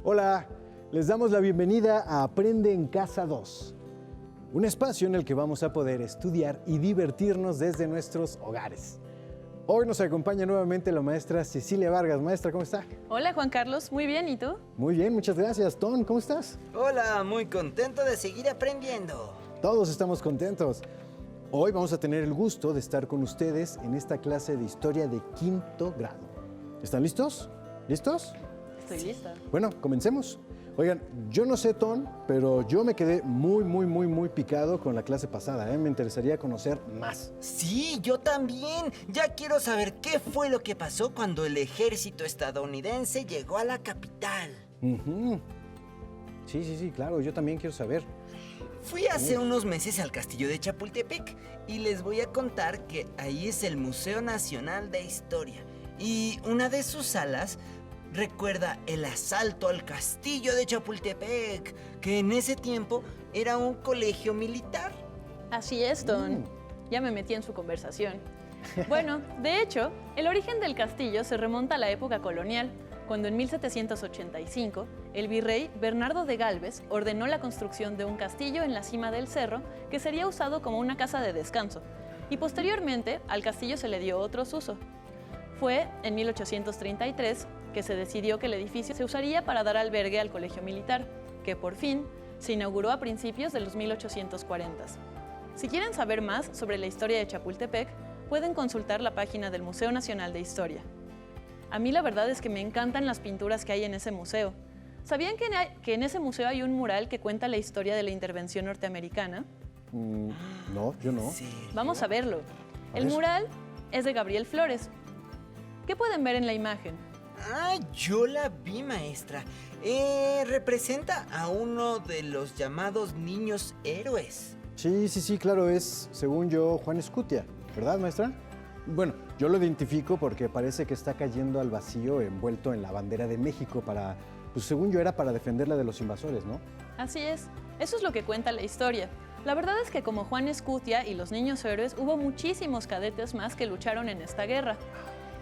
Hola, les damos la bienvenida a Aprende en Casa 2, un espacio en el que vamos a poder estudiar y divertirnos desde nuestros hogares. Hoy nos acompaña nuevamente la maestra Cecilia Vargas. Maestra, ¿cómo está? Hola Juan Carlos, muy bien, ¿y tú? Muy bien, muchas gracias. Ton, ¿cómo estás? Hola, muy contento de seguir aprendiendo. Todos estamos contentos. Hoy vamos a tener el gusto de estar con ustedes en esta clase de historia de quinto grado. ¿Están listos? ¿Listos? Estoy lista. Bueno, comencemos. Oigan, yo no sé, Ton, pero yo me quedé muy picado con la clase pasada, ¿eh? Me interesaría conocer más. Sí, yo también. Ya quiero saber qué fue lo que pasó cuando el ejército estadounidense llegó a la capital. Sí, claro, yo también quiero saber. Fui hace unos meses al castillo de Chapultepec y les voy a contar que ahí es el Museo Nacional de Historia. Y una de sus salas recuerda el asalto al castillo de Chapultepec, que en ese tiempo era un colegio militar. Así es, Don. Ya me metí en su conversación. Bueno, de hecho, el origen del castillo se remonta a la época colonial, cuando en 1785 el virrey Bernardo de Gálvez ordenó la construcción de un castillo en la cima del cerro que sería usado como una casa de descanso, y posteriormente al castillo se le dio otro uso. Fue en 1833 que se decidió que el edificio se usaría para dar albergue al colegio militar, que por fin se inauguró a principios de los 1840s. Si quieren saber más sobre la historia de Chapultepec, pueden consultar la página del Museo Nacional de Historia. A mí la verdad es que me encantan las pinturas que hay en ese museo. ¿Sabían que en ese museo hay un mural que cuenta la historia de la intervención norteamericana? No, yo no. ¿Sí? Vamos a verlo. El mural es de Gabriel Flores. ¿Qué pueden ver en la imagen? Ah, yo la vi, maestra. Representa a uno de los llamados niños héroes. Sí, claro, es, según yo, Juan Escutia, ¿verdad, maestra? Bueno, yo lo identifico porque parece que está cayendo al vacío envuelto en la bandera de México para, pues según yo era para defenderla de los invasores, ¿no? Así es, eso es lo que cuenta la historia. La verdad es que como Juan Escutia y los niños héroes, hubo muchísimos cadetes más que lucharon en esta guerra.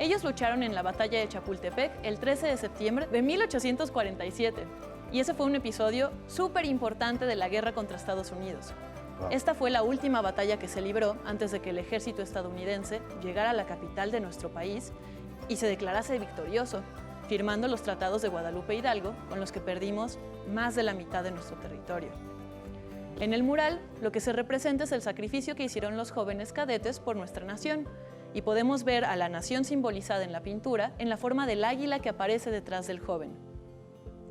Ellos lucharon en la batalla de Chapultepec el 13 de septiembre de 1847, y ese fue un episodio súper importante de la guerra contra Estados Unidos. Wow. Esta fue la última batalla que se libró antes de que el ejército estadounidense llegara a la capital de nuestro país y se declarase victorioso, firmando los tratados de Guadalupe Hidalgo, con los que perdimos más de la mitad de nuestro territorio. En el mural, lo que se representa es el sacrificio que hicieron los jóvenes cadetes por nuestra nación, y podemos ver a la nación simbolizada en la pintura en la forma del águila que aparece detrás del joven.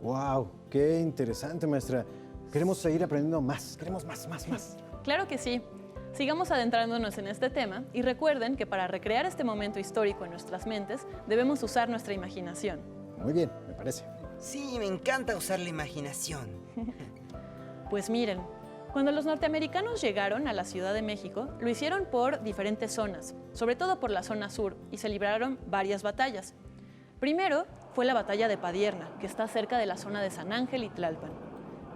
¡Wow! ¡Qué interesante, maestra! Queremos seguir aprendiendo más, queremos más. Claro que sí. Sigamos adentrándonos en este tema y recuerden que para recrear este momento histórico en nuestras mentes debemos usar nuestra imaginación. Muy bien, me parece. Sí, me encanta usar la imaginación. Pues miren, cuando los norteamericanos llegaron a la Ciudad de México, lo hicieron por diferentes zonas, sobre todo por la zona sur, y se libraron varias batallas. Primero fue la batalla de Padierna, que está cerca de la zona de San Ángel y Tlalpan.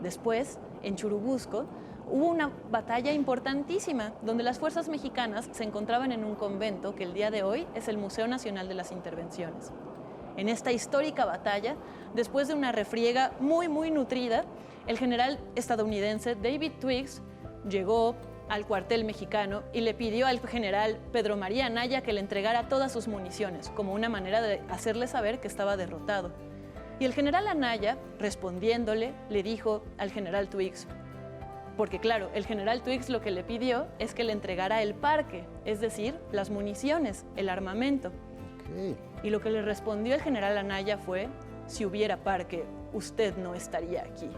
Después, en Churubusco, hubo una batalla importantísima, donde las fuerzas mexicanas se encontraban en un convento que el día de hoy es el Museo Nacional de las Intervenciones. En esta histórica batalla, después de una refriega muy nutrida, el general estadounidense David Twiggs llegó al cuartel mexicano y le pidió al general Pedro María Anaya que le entregara todas sus municiones, como una manera de hacerle saber que estaba derrotado. Y el general Anaya, respondiéndole, le dijo al general Twiggs, porque claro, el general Twiggs lo que le pidió es que le entregara el parque, es decir, las municiones, el armamento. Okay. Y lo que le respondió el general Anaya fue, si hubiera parque, usted no estaría aquí.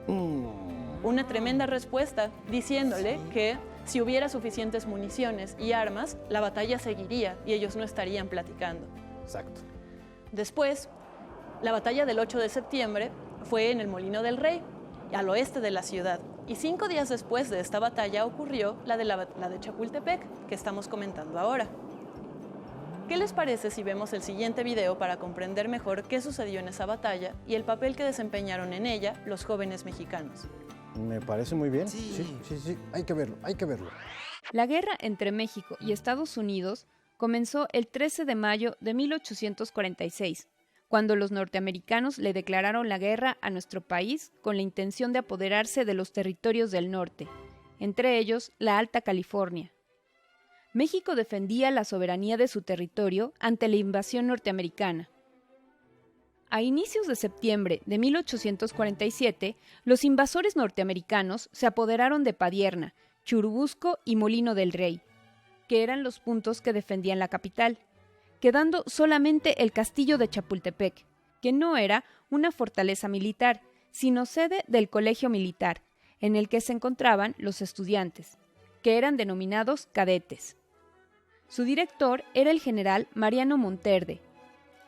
Una tremenda respuesta, diciéndole que si hubiera suficientes municiones y armas, la batalla seguiría y ellos no estarían platicando. Exacto. Después, la batalla del 8 de septiembre fue en el Molino del Rey, al oeste de la ciudad. Y 5 días después de esta batalla ocurrió la de Chapultepec, que estamos comentando ahora. ¿Qué les parece si vemos el siguiente video para comprender mejor qué sucedió en esa batalla y el papel que desempeñaron en ella los jóvenes mexicanos? Me parece muy bien. Sí. Sí. Hay que verlo. La guerra entre México y Estados Unidos comenzó el 13 de mayo de 1846, cuando los norteamericanos le declararon la guerra a nuestro país con la intención de apoderarse de los territorios del norte, entre ellos la Alta California. México defendía la soberanía de su territorio ante la invasión norteamericana. A inicios de septiembre de 1847, los invasores norteamericanos se apoderaron de Padierna, Churubusco y Molino del Rey, que eran los puntos que defendían la capital, quedando solamente el castillo de Chapultepec, que no era una fortaleza militar, sino sede del colegio militar, en el que se encontraban los estudiantes, que eran denominados cadetes. Su director era el general Mariano Monterde,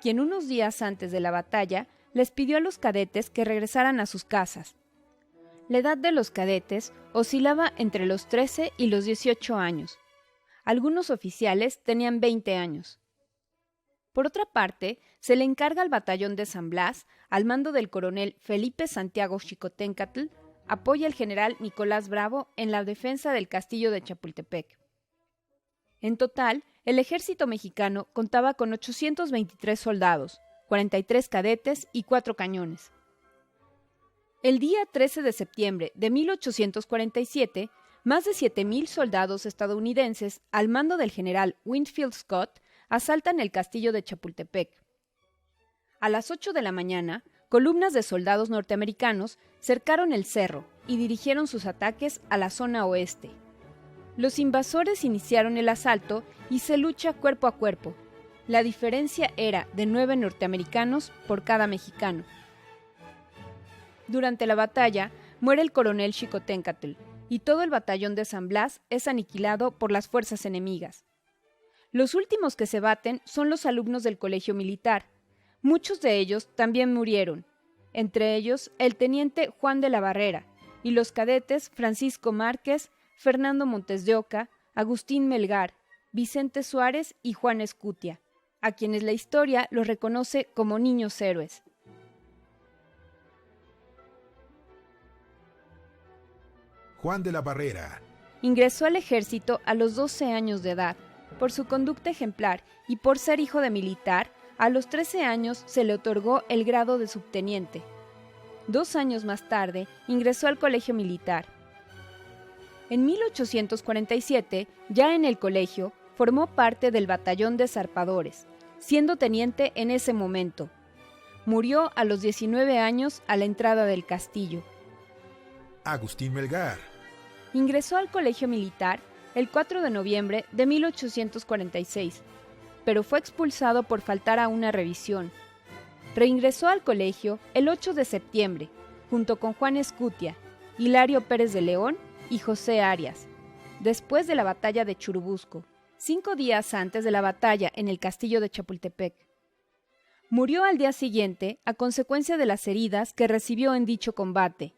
quien unos días antes de la batalla les pidió a los cadetes que regresaran a sus casas. La edad de los cadetes oscilaba entre los 13 y los 18 años. Algunos oficiales tenían 20 años. Por otra parte, se le encarga al batallón de San Blas, al mando del coronel Felipe Santiago Xicoténcatl, apoya al general Nicolás Bravo en la defensa del castillo de Chapultepec. En total, el ejército mexicano contaba con 823 soldados, 43 cadetes y 4 cañones. El día 13 de septiembre de 1847, más de 7,000 soldados estadounidenses, al mando del general Winfield Scott, asaltan el castillo de Chapultepec. A las 8 de la mañana, columnas de soldados norteamericanos cercaron el cerro y dirigieron sus ataques a la zona oeste. Los invasores iniciaron el asalto y se lucha cuerpo a cuerpo. La diferencia era de 9 norteamericanos por cada mexicano. Durante la batalla, muere el coronel Xicoténcatl y todo el batallón de San Blas es aniquilado por las fuerzas enemigas. Los últimos que se baten son los alumnos del colegio militar. Muchos de ellos también murieron, entre ellos el teniente Juan de la Barrera y los cadetes Francisco Márquez, Fernando Montes de Oca, Agustín Melgar, Vicente Suárez y Juan Escutia, a quienes la historia los reconoce como niños héroes. Juan de la Barrera. Ingresó al ejército a los 12 años de edad. Por su conducta ejemplar y por ser hijo de militar, a los 13 años se le otorgó el grado de subteniente. 2 años más tarde, ingresó al colegio militar. En 1847, ya en el colegio, formó parte del batallón de zarpadores, siendo teniente en ese momento. Murió a los 19 años a la entrada del castillo. Agustín Melgar. Ingresó al colegio militar el 4 de noviembre de 1846, pero fue expulsado por faltar a una revisión. Reingresó al colegio el 8 de septiembre, junto con Juan Escutia, Hilario Pérez de León y José Arias, después de la batalla de Churubusco, 5 días antes de la batalla en el castillo de Chapultepec. Murió al día siguiente a consecuencia de las heridas que recibió en dicho combate.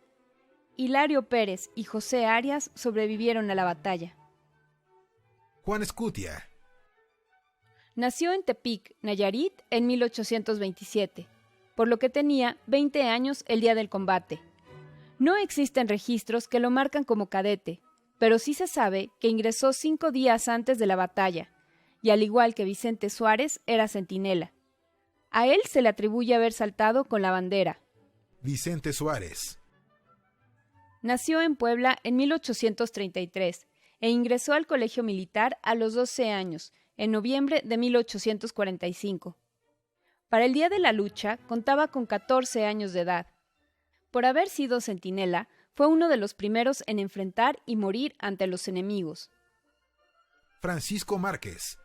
Hilario Pérez y José Arias sobrevivieron a la batalla. Juan Escutia. Nació en Tepic, Nayarit, en 1827, por lo que tenía 20 años el día del combate. No existen registros que lo marcan como cadete, pero sí se sabe que ingresó 5 días antes de la batalla, y al igual que Vicente Suárez, era centinela. A él se le atribuye haber saltado con la bandera. Vicente Suárez. Nació en Puebla en 1833 e ingresó al colegio militar a los 12 años, en noviembre de 1845. Para el día de la lucha contaba con 14 años de edad. Por haber sido centinela, fue uno de los primeros en enfrentar y morir ante los enemigos. Francisco Márquez.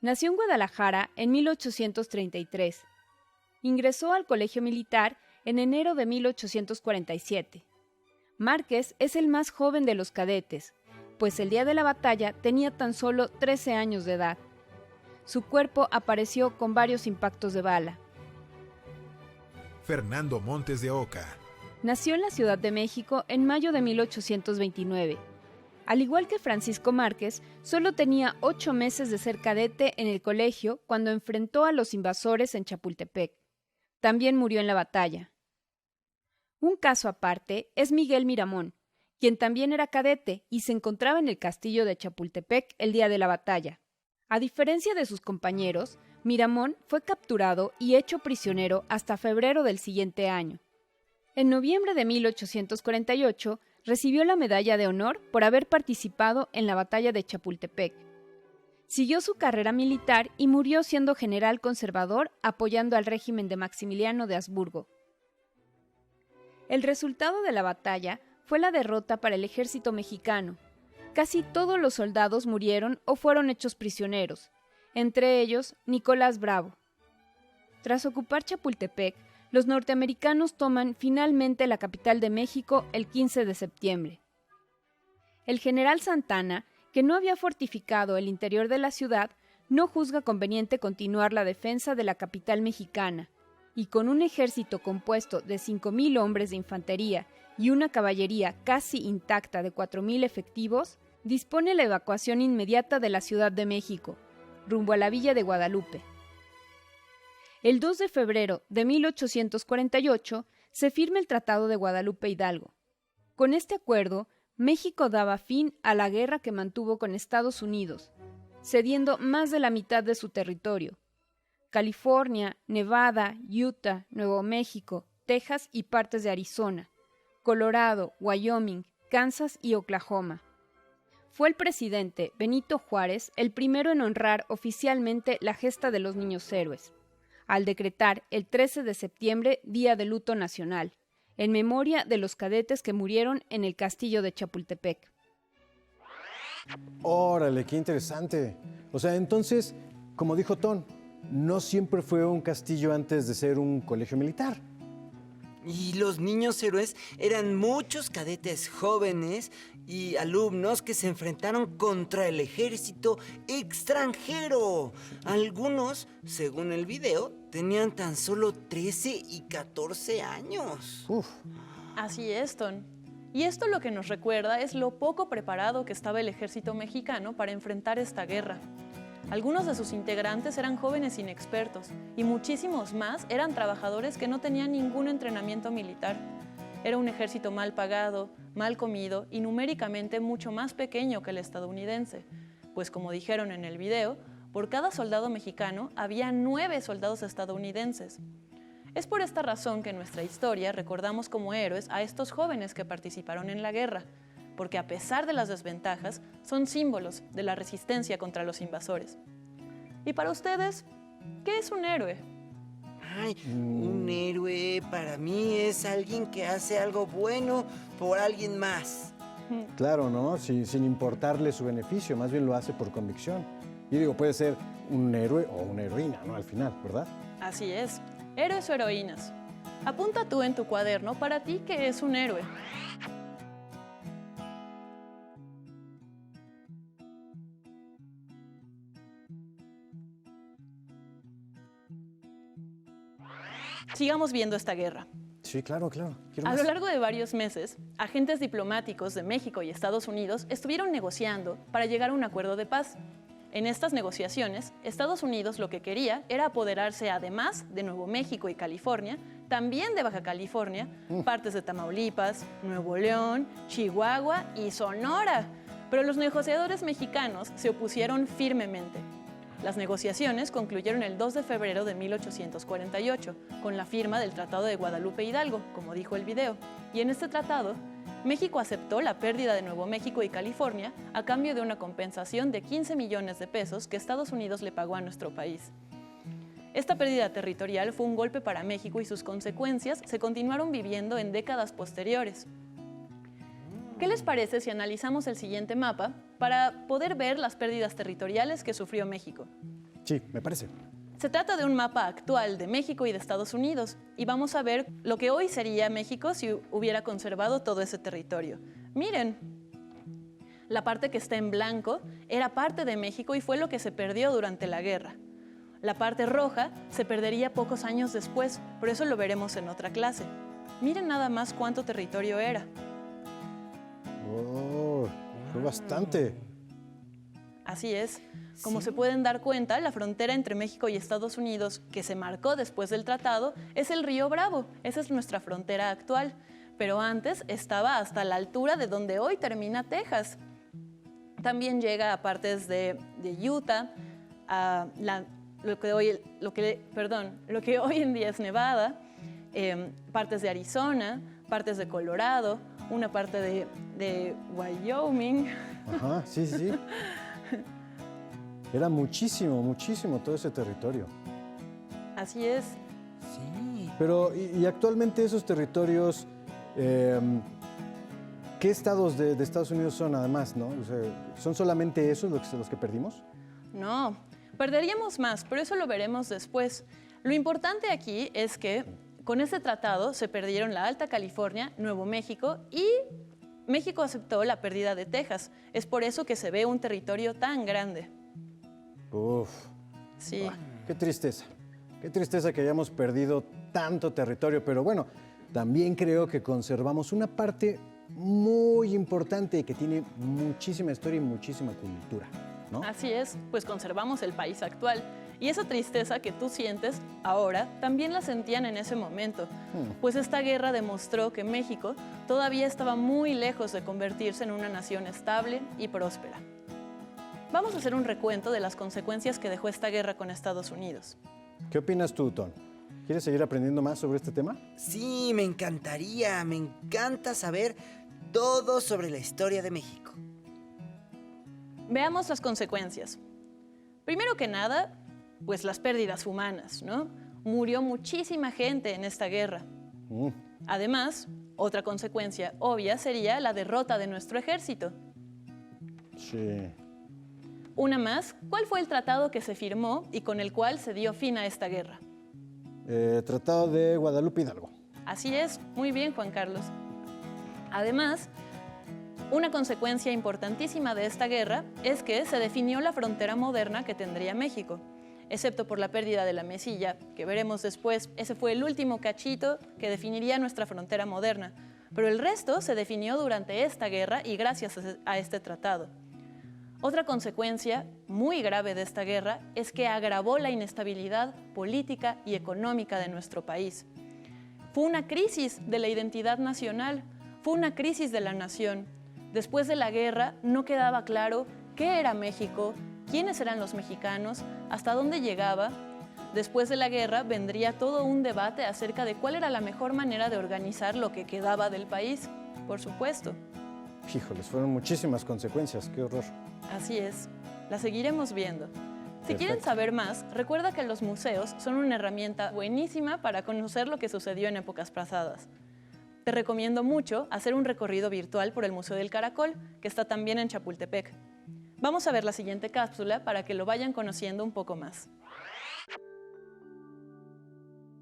Nació en Guadalajara en 1833. Ingresó al colegio militar en enero de 1847. Márquez es el más joven de los cadetes, pues el día de la batalla tenía tan solo 13 años de edad. Su cuerpo apareció con varios impactos de bala. Fernando Montes de Oca. Nació en la Ciudad de México en mayo de 1829. Al igual que Francisco Márquez, solo tenía 8 meses de ser cadete en el colegio cuando enfrentó a los invasores en Chapultepec. También murió en la batalla. Un caso aparte es Miguel Miramón, quien también era cadete y se encontraba en el castillo de Chapultepec el día de la batalla. A diferencia de sus compañeros, Miramón fue capturado y hecho prisionero hasta febrero del siguiente año. En noviembre de 1848 recibió la Medalla de Honor por haber participado en la batalla de Chapultepec. Siguió su carrera militar y murió siendo general conservador apoyando al régimen de Maximiliano de Habsburgo. El resultado de la batalla fue la derrota para el ejército mexicano. Casi todos los soldados murieron o fueron hechos prisioneros, entre ellos Nicolás Bravo. Tras ocupar Chapultepec, los norteamericanos toman finalmente la capital de México el 15 de septiembre. El general Santana, que no había fortificado el interior de la ciudad, no juzga conveniente continuar la defensa de la capital mexicana, y con un ejército compuesto de 5,000 hombres de infantería y una caballería casi intacta de 4,000 efectivos, dispone la evacuación inmediata de la Ciudad de México, rumbo a la villa de Guadalupe. El 2 de febrero de 1848 se firma el Tratado de Guadalupe Hidalgo. Con este acuerdo, México daba fin a la guerra que mantuvo con Estados Unidos, cediendo más de la mitad de su territorio. California, Nevada, Utah, Nuevo México, Texas y partes de Arizona, Colorado, Wyoming, Kansas y Oklahoma. Fue el presidente Benito Juárez el primero en honrar oficialmente la gesta de los niños héroes, al decretar el 13 de septiembre Día de Luto Nacional, en memoria de los cadetes que murieron en el castillo de Chapultepec. Órale, qué interesante. O sea, entonces, como dijo Ton, no siempre fue un castillo antes de ser un colegio militar. Y los niños héroes eran muchos cadetes jóvenes y alumnos que se enfrentaron contra el ejército extranjero. Algunos, según el video, tenían tan solo 13 y 14 años. Uf. Así es, Ton. Y esto lo que nos recuerda es lo poco preparado que estaba el ejército mexicano para enfrentar esta guerra. Algunos de sus integrantes eran jóvenes inexpertos y muchísimos más eran trabajadores que no tenían ningún entrenamiento militar. Era un ejército mal pagado, mal comido y numéricamente mucho más pequeño que el estadounidense, pues como dijeron en el video, por cada soldado mexicano había 9 soldados estadounidenses. Es por esta razón que en nuestra historia recordamos como héroes a estos jóvenes que participaron en la guerra, porque a pesar de las desventajas, son símbolos de la resistencia contra los invasores. Y para ustedes, ¿qué es un héroe? Ay, un héroe para mí es alguien que hace algo bueno por alguien más. Claro, ¿no? Sin importarle su beneficio, más bien lo hace por convicción. Y digo, puede ser un héroe o una heroína, ¿no? Al final, ¿verdad? Así es, héroes o heroínas. Apunta tú en tu cuaderno para ti qué es un héroe. Sigamos viendo esta guerra. Sí, claro. Quiero A más. lo largo de varios meses, agentes diplomáticos de México y Estados Unidos estuvieron negociando para llegar a un acuerdo de paz. En estas negociaciones, Estados Unidos lo que quería era apoderarse, además de Nuevo México y California, también de Baja California, partes de Tamaulipas, Nuevo León, Chihuahua y Sonora. Pero los negociadores mexicanos se opusieron firmemente. Las negociaciones concluyeron el 2 de febrero de 1848, con la firma del Tratado de Guadalupe Hidalgo, como dijo el video. Y en este tratado, México aceptó la pérdida de Nuevo México y California a cambio de una compensación de 15 millones de pesos que Estados Unidos le pagó a nuestro país. Esta pérdida territorial fue un golpe para México y sus consecuencias se continuaron viviendo en décadas posteriores. ¿Qué les parece si analizamos el siguiente mapa para poder ver las pérdidas territoriales que sufrió México? Sí, me parece. Se trata de un mapa actual de México y de Estados Unidos y vamos a ver lo que hoy sería México si hubiera conservado todo ese territorio. Miren, la parte que está en blanco era parte de México y fue lo que se perdió durante la guerra. La parte roja se perdería pocos años después, pero eso lo veremos en otra clase. Miren nada más cuánto territorio era. Oh, fue bastante. Así es. Como se pueden dar cuenta, la frontera entre México y Estados Unidos, que se marcó después del tratado, es el río Bravo. Esa es nuestra frontera actual. Pero antes estaba hasta la altura de donde hoy termina Texas. También llega a partes de Utah, a lo que hoy en día es Nevada, partes de Arizona, partes de Colorado, una parte de Wyoming. Ajá, sí. Era muchísimo todo ese territorio. Así es. Sí. Pero, y actualmente esos territorios, ¿qué estados de Estados Unidos son además, no? O sea, ¿son solamente esos los que perdimos? No, perderíamos más, pero eso lo veremos después. Lo importante aquí es que con este tratado se perdieron la Alta California, Nuevo México y México aceptó la pérdida de Texas. Es por eso que se ve un territorio tan grande. Uf, Sí. qué tristeza. Qué tristeza que hayamos perdido tanto territorio, pero bueno, también creo que conservamos una parte muy importante que tiene muchísima historia y muchísima cultura, ¿no? Así es, pues conservamos el país actual. Y esa tristeza que tú sientes ahora, también la sentían en ese momento, pues esta guerra demostró que México todavía estaba muy lejos de convertirse en una nación estable y próspera. Vamos a hacer un recuento de las consecuencias que dejó esta guerra con Estados Unidos. ¿Qué opinas tú, Ton? ¿Quieres seguir aprendiendo más sobre este tema? Sí, me encantaría, me encanta saber todo sobre la historia de México. Veamos las consecuencias. Primero que nada, pues las pérdidas humanas, ¿no? Murió muchísima gente en esta guerra. Además, otra consecuencia obvia sería la derrota de nuestro ejército. Sí. Una más, ¿cuál fue el tratado que se firmó y con el cual se dio fin a esta guerra? Tratado de Guadalupe Hidalgo. Así es, muy bien, Juan Carlos. Además, una consecuencia importantísima de esta guerra es que se definió la frontera moderna que tendría México, excepto por la pérdida de la Mesilla, que veremos después. Ese fue el último cachito que definiría nuestra frontera moderna, pero el resto se definió durante esta guerra y gracias a este tratado. Otra consecuencia muy grave de esta guerra es que agravó la inestabilidad política y económica de nuestro país. Fue una crisis de la identidad nacional, fue una crisis de la nación. Después de la guerra no quedaba claro qué era México, quiénes eran los mexicanos, hasta dónde llegaba. Después de la guerra vendría todo un debate acerca de cuál era la mejor manera de organizar lo que quedaba del país, por supuesto. Híjoles, fueron muchísimas consecuencias, qué horror. Así es, la seguiremos viendo. Si Perfecto. quieren saber más, recuerda que los museos son una herramienta buenísima para conocer lo que sucedió en épocas pasadas. Te recomiendo mucho hacer un recorrido virtual por el Museo del Caracol, que está también en Chapultepec. Vamos a ver la siguiente cápsula para que lo vayan conociendo un poco más.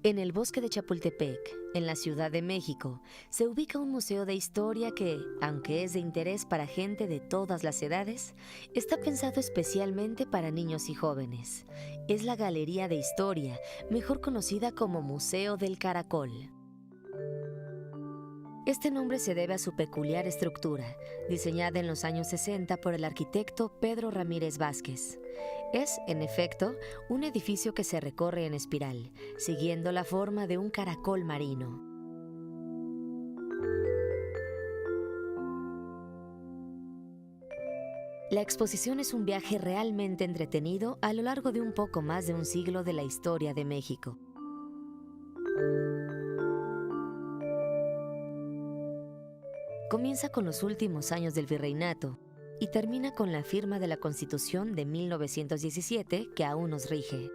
En el bosque de Chapultepec, en la Ciudad de México, se ubica un museo de historia que, aunque es de interés para gente de todas las edades, está pensado especialmente para niños y jóvenes. Es la Galería de Historia, mejor conocida como Museo del Caracol. Este nombre se debe a su peculiar estructura, diseñada en los años 60 por el arquitecto Pedro Ramírez Vázquez. Es, en efecto, un edificio que se recorre en espiral, siguiendo la forma de un caracol marino. La exposición es un viaje realmente entretenido a lo largo de un poco más de un siglo de la historia de México. Comienza con los últimos años del virreinato y termina con la firma de la Constitución de 1917 que aún nos rige.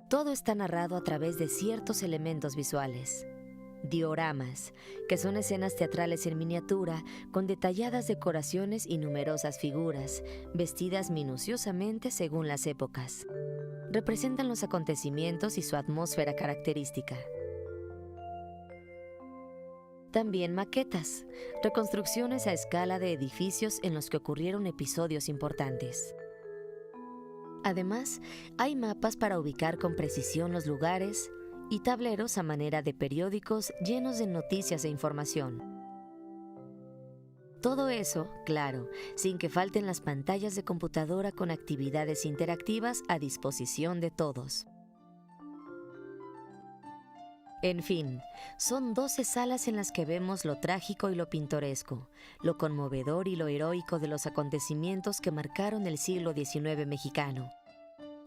Todo está narrado a través de ciertos elementos visuales. Dioramas, que son escenas teatrales en miniatura con detalladas decoraciones y numerosas figuras, vestidas minuciosamente según las épocas. Representan los acontecimientos y su atmósfera característica. También maquetas, reconstrucciones a escala de edificios en los que ocurrieron episodios importantes. Además, hay mapas para ubicar con precisión los lugares y tableros a manera de periódicos llenos de noticias e información. Todo eso, claro, sin que falten las pantallas de computadora con actividades interactivas a disposición de todos. En fin, son 12 salas en las que vemos lo trágico y lo pintoresco, lo conmovedor y lo heroico de los acontecimientos que marcaron el siglo XIX mexicano.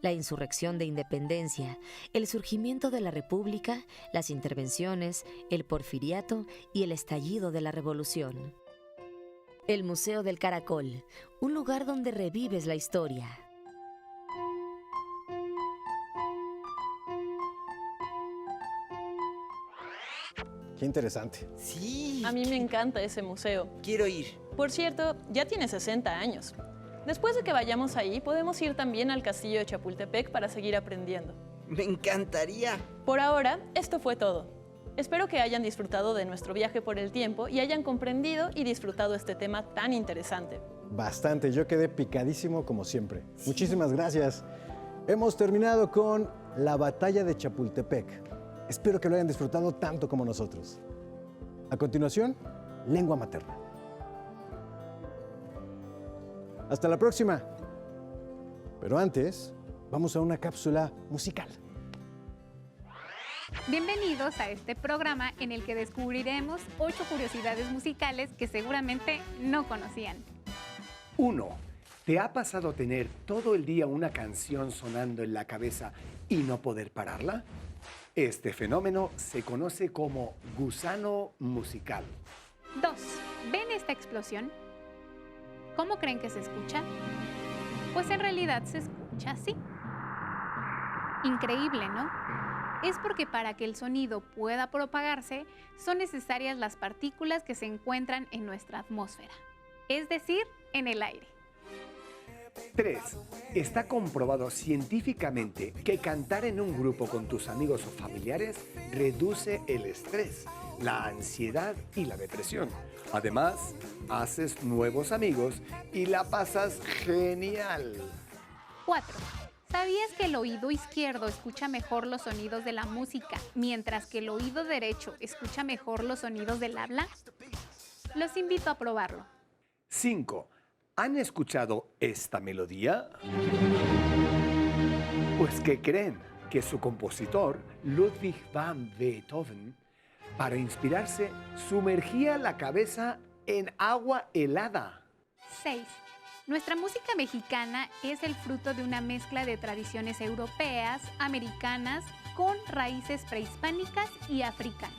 la insurrección de independencia, el surgimiento de la República, las intervenciones, el porfiriato y el estallido de la Revolución. El Museo del Caracol, un lugar donde revives la historia. Qué interesante. Sí. A mí me encanta ese museo. Quiero ir. Por cierto, ya tiene 60 años. Después de que vayamos ahí, podemos ir también al castillo de Chapultepec para seguir aprendiendo. Me encantaría. Por ahora, esto fue todo. Espero que hayan disfrutado de nuestro viaje por el tiempo y hayan comprendido y disfrutado este tema tan interesante. Bastante, yo quedé picadísimo como siempre. Muchísimas gracias. Hemos terminado con la batalla de Chapultepec. Espero que lo hayan disfrutado tanto como nosotros. A continuación, lengua materna. Hasta la próxima. Pero antes, vamos a una cápsula musical. Bienvenidos a este programa en el que descubriremos 8 curiosidades musicales que seguramente no conocían. 1. ¿Te ha pasado tener todo el día una canción sonando en la cabeza y no poder pararla? Este fenómeno se conoce como gusano musical. 2. ¿Ven esta explosión? ¿Cómo creen que se escucha? Pues en realidad se escucha así. Increíble, ¿no? Es porque para que el sonido pueda propagarse, son necesarias las partículas que se encuentran en nuestra atmósfera, es decir, en el aire. 3. Está comprobado científicamente que cantar en un grupo con tus amigos o familiares reduce el estrés, la ansiedad y la depresión. Además, haces nuevos amigos y la pasas genial. 4. ¿Sabías que el oído izquierdo escucha mejor los sonidos de la música, mientras que el oído derecho escucha mejor los sonidos del habla? Los invito a probarlo. 5. ¿Han escuchado esta melodía? Pues ¿qué creen? Que su compositor, Ludwig van Beethoven, para inspirarse, sumergía la cabeza en agua helada. 6. Nuestra música mexicana es el fruto de una mezcla de tradiciones europeas, americanas, con raíces prehispánicas y africanas.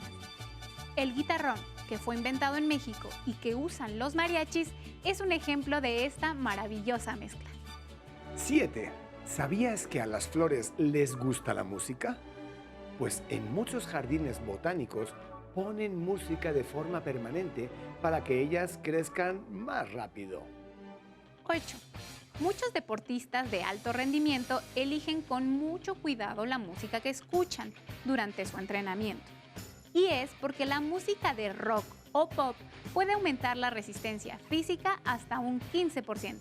El guitarrón, que fue inventado en México y que usan los mariachis, es un ejemplo de esta maravillosa mezcla. 7. ¿Sabías que a las flores les gusta la música? Pues en muchos jardines botánicos ponen música de forma permanente para que ellas crezcan más rápido. 8. Muchos deportistas de alto rendimiento eligen con mucho cuidado la música que escuchan durante su entrenamiento. Y es porque la música de rock o pop puede aumentar la resistencia física hasta un 15%.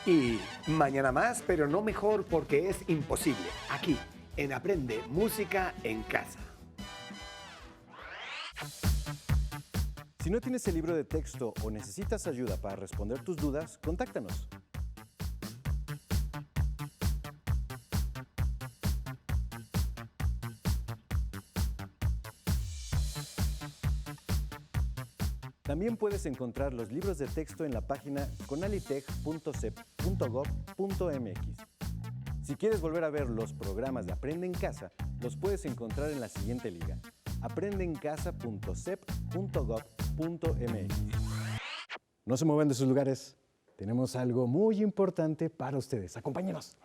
Y mañana más, pero no mejor porque es imposible. Aquí, en Aprende Música en Casa. Si no tienes el libro de texto o necesitas ayuda para responder tus dudas, contáctanos. También puedes encontrar los libros de texto en la página conalitech.cep.gov.mx. Si quieres volver a ver los programas de Aprende en Casa, los puedes encontrar en la siguiente liga: aprendeencasa.cep.gov.mx. No se muevan de sus lugares. Tenemos algo muy importante para ustedes. Acompáñenos.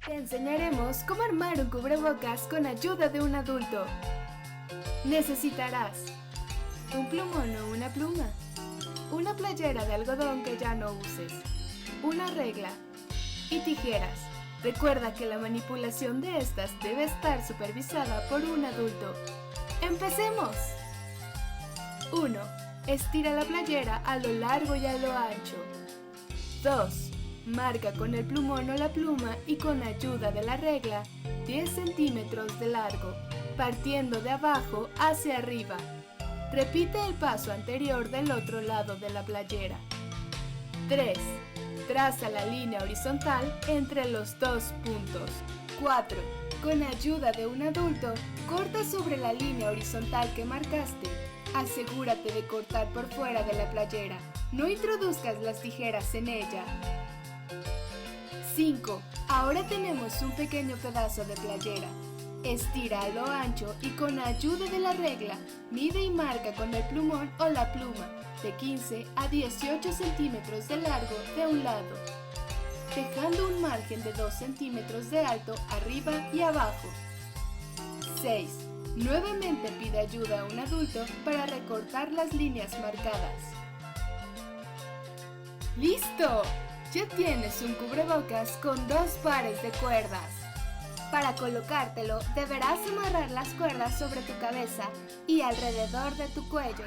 Te enseñaremos cómo armar un cubrebocas con ayuda de un adulto. Necesitarás un plumón o una pluma, una playera de algodón que ya no uses, una regla y tijeras. Recuerda que la manipulación de estas debe estar supervisada por un adulto. ¡Empecemos! 1. Estira la playera a lo largo y a lo ancho. 2. Marca con el plumón o la pluma y con ayuda de la regla 10 centímetros de largo, partiendo de abajo hacia arriba. Repite el paso anterior del otro lado de la playera. 3. Traza la línea horizontal entre los dos puntos. 4. Con ayuda de un adulto, corta sobre la línea horizontal que marcaste. Asegúrate de cortar por fuera de la playera. No introduzcas las tijeras en ella. 5. Ahora tenemos un pequeño pedazo de playera. Estira a lo ancho y con ayuda de la regla, mide y marca con el plumón o la pluma de 15 a 18 centímetros de largo de un lado, dejando un margen de 2 centímetros de alto arriba y abajo. 6. Nuevamente pide ayuda a un adulto para recortar las líneas marcadas. ¡Listo! Ya tienes un cubrebocas con 2 pares de cuerdas. Para colocártelo, deberás amarrar las cuerdas sobre tu cabeza y alrededor de tu cuello.